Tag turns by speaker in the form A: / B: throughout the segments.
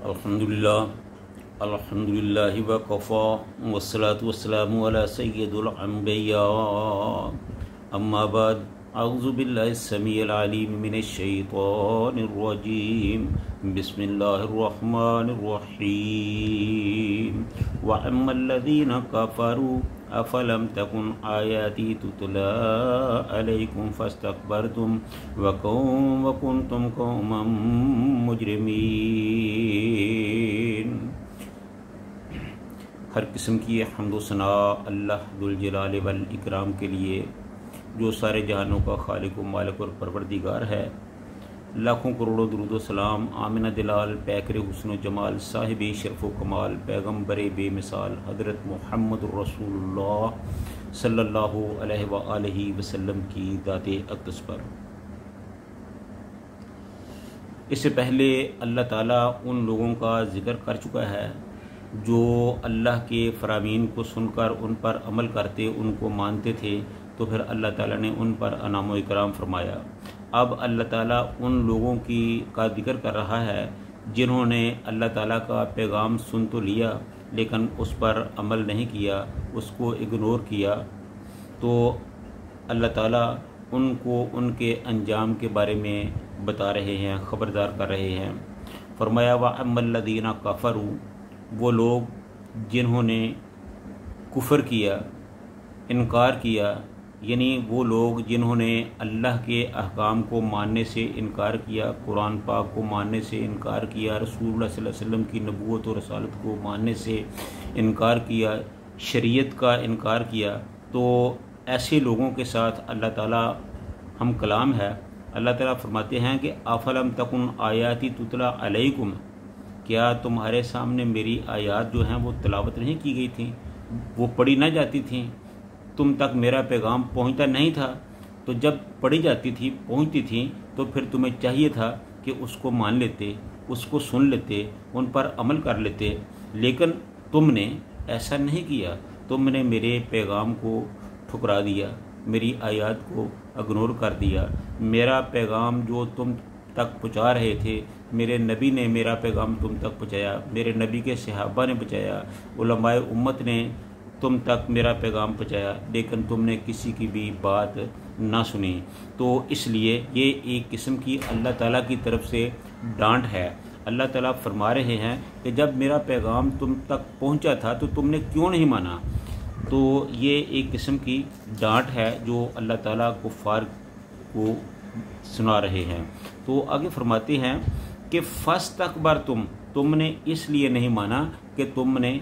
A: الحمدللہ وکفا والصلاة والسلام علی سید الانبیاء اما بعد اعوذ باللہ السمیع العلیم من الشیطان الرجیم بسم اللہ الرحمن الرحیم وَأَمَّا الَّذِينَ كَفَرُوا أَفَلَمْ تَكُنْ آيَاتِي تُتْلَى عَلَيْكُمْ فَاسْتَكْبَرْتُمْ وَكُنْتُمْ قَوْمًا مُجْرِمِينَ۔ ہر قسم کی حمد و ثناء اللہ ذوالجلال والاکرام کے لیے جو سارے جہانوں کا خالق و مالک اور پروردگار ہے۔ لاکھوں کروڑوں درود و سلام آمنہ دلال پیکر حسن و جمال صاحب شرف و کمال پیغمبر بے مثال حضرت محمد رسول اللہ صلی اللہ علیہ وآلہ وسلم کی ذات اقدس پر۔ اس سے پہلے اللہ تعالیٰ ان لوگوں کا ذکر کر چکا ہے جو اللہ کے فرامین کو سن کر ان پر عمل کرتے، ان کو مانتے تھے، تو پھر اللہ تعالیٰ نے ان پر انعام و اکرام فرمایا۔ اب اللہ تعالیٰ ان لوگوں کا ذکر کر رہا ہے جنہوں نے اللہ تعالیٰ کا پیغام سن تو لیا لیکن اس پر عمل نہیں کیا، اس کو اگنور کیا، تو اللہ تعالیٰ ان کو ان کے انجام کے بارے میں بتا رہے ہیں، خبردار کر رہے ہیں۔ فرمایا وَأَمَّا الَّذِينَ كَفَرُوا، وہ لوگ جنہوں نے کفر کیا، انکار کیا، یعنی وہ لوگ جنہوں نے اللہ کے احکام کو ماننے سے انکار کیا، قرآن پاک کو ماننے سے انکار کیا، رسول اللہ صلی اللہ علیہ وسلم کی نبوت و رسالت کو ماننے سے انکار کیا، شریعت کا انکار کیا، تو ایسے لوگوں کے ساتھ اللہ تعالیٰ ہم کلام ہے۔ اللہ تعالیٰ فرماتے ہیں کہ افلم تکن آیاتی تتلی علیکم، کیا تمہارے سامنے میری آیات جو ہیں وہ تلاوت نہیں کی گئی تھیں، وہ پڑھی نہ جاتی تھیں، تم تک میرا پیغام پہنچتا نہیں تھا؟ تو جب پڑھی جاتی تھی، پہنچتی تھیں، تو پھر تمہیں چاہیے تھا کہ اس کو مان لیتے، اس کو سن لیتے، ان پر عمل کر لیتے، لیکن تم نے ایسا نہیں کیا۔ تم نے میرے پیغام کو ٹھکرا دیا، میری آیات کو اگنور کر دیا۔ میرا پیغام جو تم تک پہنچا رہے تھے، میرے نبی نے میرا پیغام تم تک پہنچایا، میرے نبی کے صحابہ نے پہنچایا، علماء امت نے تم تک میرا پیغام پہنچایا، لیکن تم نے کسی کی بھی بات نہ سنی۔ تو اس لیے یہ ایک قسم کی اللہ تعالیٰ کی طرف سے ڈانٹ ہے۔ اللہ تعالیٰ فرما رہے ہیں کہ جب میرا پیغام تم تک پہنچا تھا تو تم نے کیوں نہیں مانا؟ تو یہ ایک قسم کی ڈانٹ ہے جو اللہ تعالیٰ کفار کو سنا رہے ہیں۔ تو آگے فرماتے ہیں کہ فاستکبرتم، تم نے اس لیے نہیں مانا کہ تم نے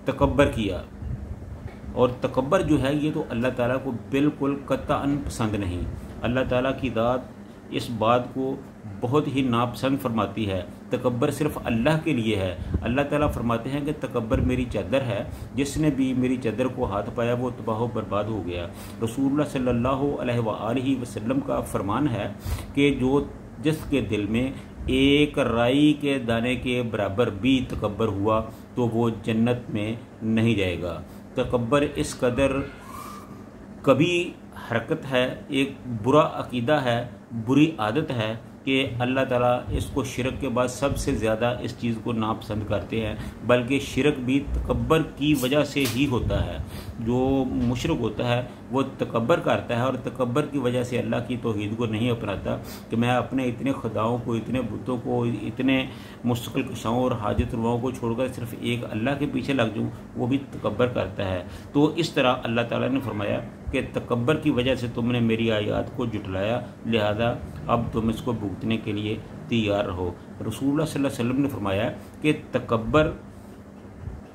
A: تکبر کیا، اور تکبر جو ہے یہ تو اللہ تعالیٰ کو بالکل قطعاً پسند نہیں۔ اللہ تعالیٰ کی ذات اس بات کو بہت ہی ناپسند فرماتی ہے۔ تکبر صرف اللہ کے لیے ہے۔ اللہ تعالیٰ فرماتے ہیں کہ تکبر میری چادر ہے، جس نے بھی میری چادر کو ہاتھ پایا وہ تباہ و برباد ہو گیا۔ رسول اللہ صلی اللہ علیہ وآلہ وسلم کا فرمان ہے کہ جس کے دل میں ایک رائی کے دانے کے برابر بھی تکبر ہوا تو وہ جنت میں نہیں جائے گا۔ تکبر اس قدر کبھی حرکت ہے، ایک برا عقیدہ ہے، بری عادت ہے کہ اللہ تعالیٰ اس کو شرک کے بعد سب سے زیادہ اس چیز کو ناپسند کرتے ہیں، بلکہ شرک بھی تکبر کی وجہ سے ہی ہوتا ہے۔ جو مشرک ہوتا ہے وہ تکبر کرتا ہے اور تکبر کی وجہ سے اللہ کی توحید کو نہیں اپناتا کہ میں اپنے اتنے خداؤں کو، اتنے بتوں کو، اتنے مستقل کشاؤں اور حاجت رواؤں کو چھوڑ کر صرف ایک اللہ کے پیچھے لگ جاؤں، وہ بھی تکبر کرتا ہے۔ تو اس طرح اللہ تعالیٰ نے فرمایا کہ تکبر کی وجہ سے تم نے میری آیات کو جھٹلایا، لہذا اب تم اس کو بھگتنے کے لیے تیار رہو۔ رسول اللہ صلی اللہ علیہ وسلم نے فرمایا کہ تکبر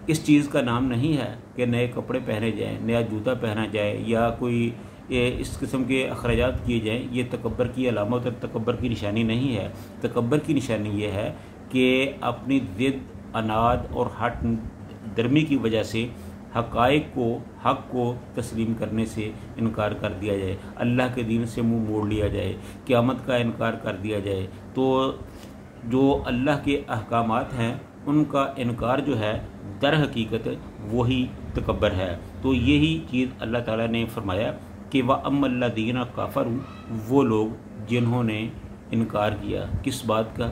A: اس چیز کا نام نہیں ہے کہ نئے کپڑے پہنے جائیں، نیا جوتا پہنا جائے یا کوئی اس قسم کے اخراجات کیے جائیں، یہ تکبر کی علامت اور تکبر کی نشانی نہیں ہے۔ تکبر کی نشانی یہ ہے کہ اپنی ضد، عناد اور ہٹ درمی کی وجہ سے حقائق کو، حق کو تسلیم کرنے سے انکار کر دیا جائے، اللہ کے دین سے منہ موڑ لیا جائے، قیامت کا انکار کر دیا جائے۔ تو جو اللہ کے احکامات ہیں ان کا انکار جو ہے در حقیقت وہی تکبر ہے۔ تو یہی چیز اللہ تعالیٰ نے فرمایا کہ وَأَمَّا الَّذِينَ كَفَرُوا، وہ لوگ جنہوں نے انکار کیا، کس بات کا؟